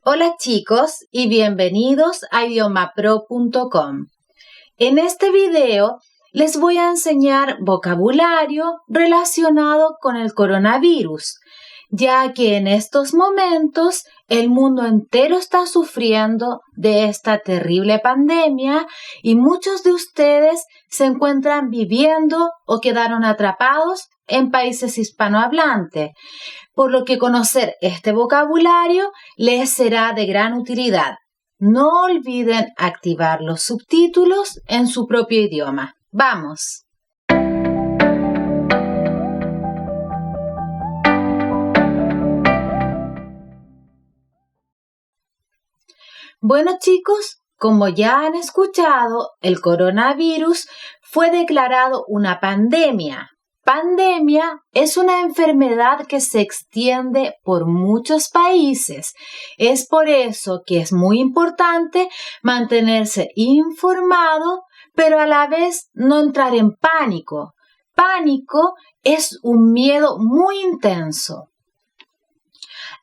Hola chicos y bienvenidos a idiomapro.com. En este video les voy a enseñar vocabulario relacionado con el coronavirus, ya que en estos momentos el mundo entero está sufriendo de esta terrible pandemia y muchos de ustedes se encuentran viviendo o quedaron atrapados en países hispanohablantes, por lo que conocer este vocabulario les será de gran utilidad. No olviden activar los subtítulos en su propio idioma. ¡Vamos! Bueno chicos, como ya han escuchado, el coronavirus fue declarado una pandemia. Pandemia es una enfermedad que se extiende por muchos países. Es por eso que es muy importante mantenerse informado, pero a la vez no entrar en pánico. Pánico es un miedo muy intenso.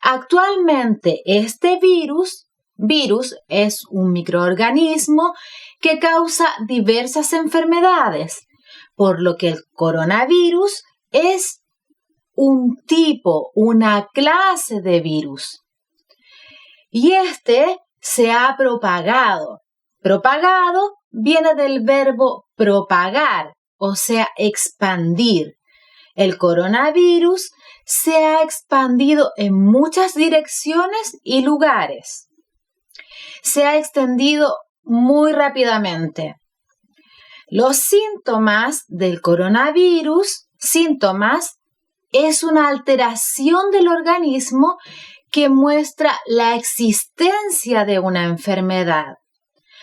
Actualmente este virus es un microorganismo que causa diversas enfermedades, por lo que el coronavirus es un tipo, una clase de virus. Y este se ha propagado. Propagado viene del verbo propagar, o sea, expandir. El coronavirus se ha expandido en muchas direcciones y lugares. Se ha extendido muy rápidamente. Los síntomas del coronavirus, es una alteración del organismo que muestra la existencia de una enfermedad.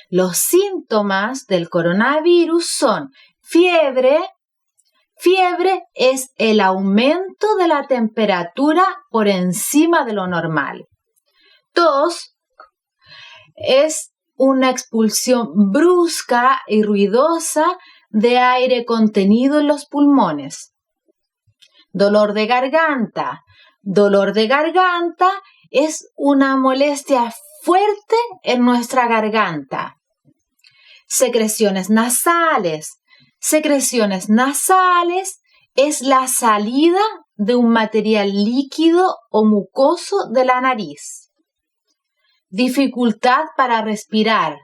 Los síntomas del coronavirus son fiebre. Fiebre es el aumento de la temperatura por encima de lo normal. Tos es una expulsión brusca y ruidosa de aire contenido en los pulmones. Dolor de garganta. Dolor de garganta es una molestia fuerte en nuestra garganta. Secreciones nasales. Secreciones nasales es la salida de un material líquido o mucoso de la nariz. Dificultad para respirar.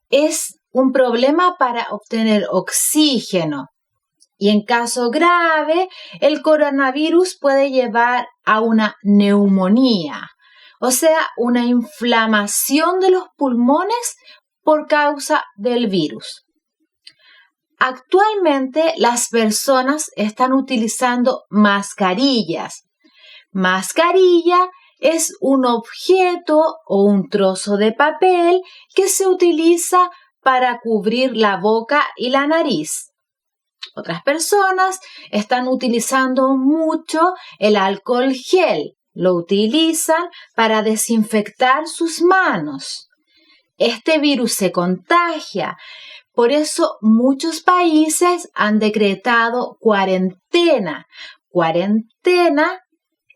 Es un problema para obtener oxígeno. Y en caso grave, el coronavirus puede llevar a una neumonía, o sea, una inflamación de los pulmones por causa del virus. Actualmente las personas están utilizando mascarillas. Mascarilla es un objeto o un trozo de papel que se utiliza para cubrir la boca y la nariz. Otras personas están utilizando mucho el alcohol gel. Lo utilizan para desinfectar sus manos. Este virus se contagia. Por eso muchos países han decretado cuarentena. Cuarentena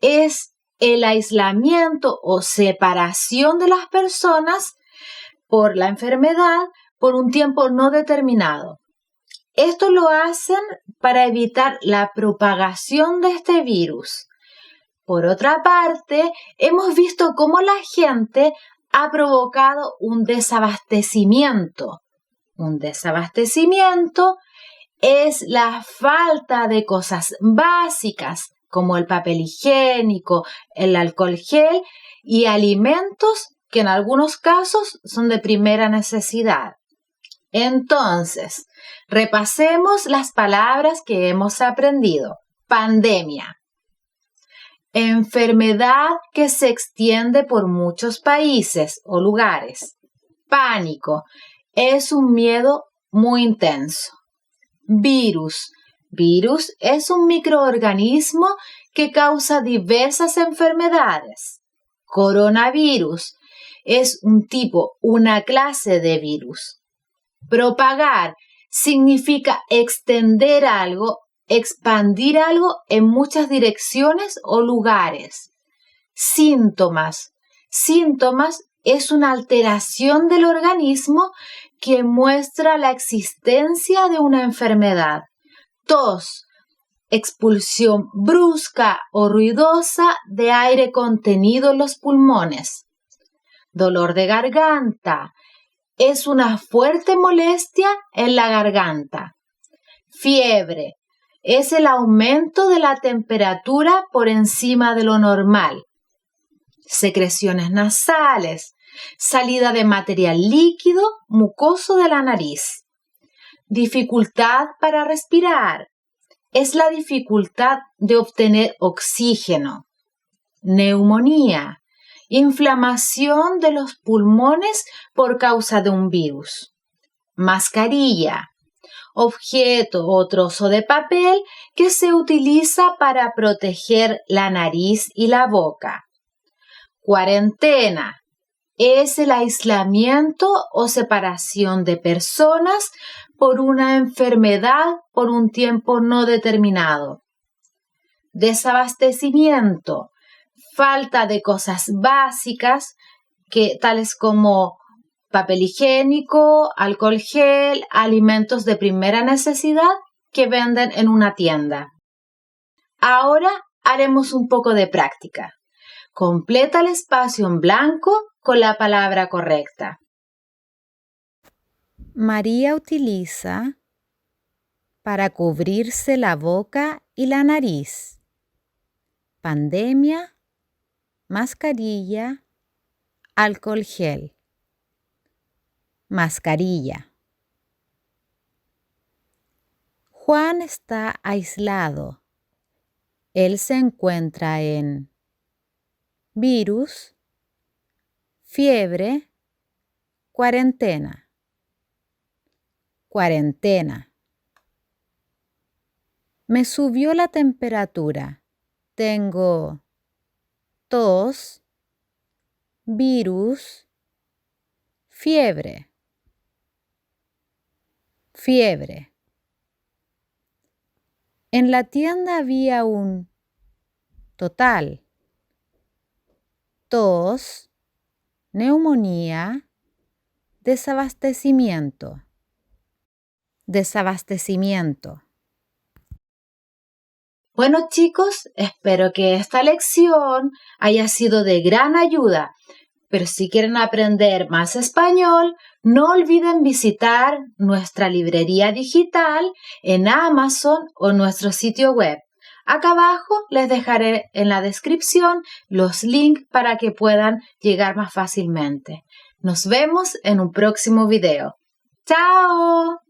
es el aislamiento o separación de las personas por la enfermedad por un tiempo no determinado. Esto lo hacen para evitar la propagación de este virus. Por otra parte, hemos visto cómo la gente ha provocado un desabastecimiento. Un desabastecimiento es la falta de cosas básicas como el papel higiénico, el alcohol gel y alimentos que en algunos casos son de primera necesidad. Entonces, repasemos las palabras que hemos aprendido. Pandemia. Enfermedad que se extiende por muchos países o lugares. Pánico. Es un miedo muy intenso. Virus. Virus es un microorganismo que causa diversas enfermedades. Coronavirus es un tipo, una clase de virus. Propagar significa extender algo, expandir algo en muchas direcciones o lugares. Síntomas Síntomas es una alteración del organismo que muestra la existencia de una enfermedad. Tos, expulsión brusca o ruidosa de aire contenido en los pulmones. Dolor de garganta, es una fuerte molestia en la garganta. Fiebre, es el aumento de la temperatura por encima de lo normal. Secreciones nasales, salida de material líquido mucoso de la nariz. Dificultad para respirar, es la dificultad de obtener oxígeno. Neumonía, inflamación de los pulmones por causa de un virus. Mascarilla, objeto o trozo de papel que se utiliza para proteger la nariz y la boca. Cuarentena, es el aislamiento o separación de personas por una enfermedad por un tiempo no determinado. Desabastecimiento, falta de cosas básicas tales como papel higiénico, alcohol gel, alimentos de primera necesidad que venden en una tienda. Ahora haremos un poco de práctica. Completa el espacio en blanco con la palabra correcta. María utiliza para cubrirse la boca y la nariz. Pandemia, mascarilla, alcohol gel. Mascarilla. Juan está aislado. Él se encuentra en virus, fiebre, cuarentena. Cuarentena. Me subió la temperatura. Tengo tos, virus, fiebre. Fiebre. En la tienda había un total. Tos, neumonía, desabastecimiento. Desabastecimiento. Bueno, chicos, espero que esta lección haya sido de gran ayuda. Pero si quieren aprender más español, no olviden visitar nuestra librería digital en Amazon o nuestro sitio web. Acá abajo les dejaré en la descripción los links para que puedan llegar más fácilmente. Nos vemos en un próximo video. ¡Chao!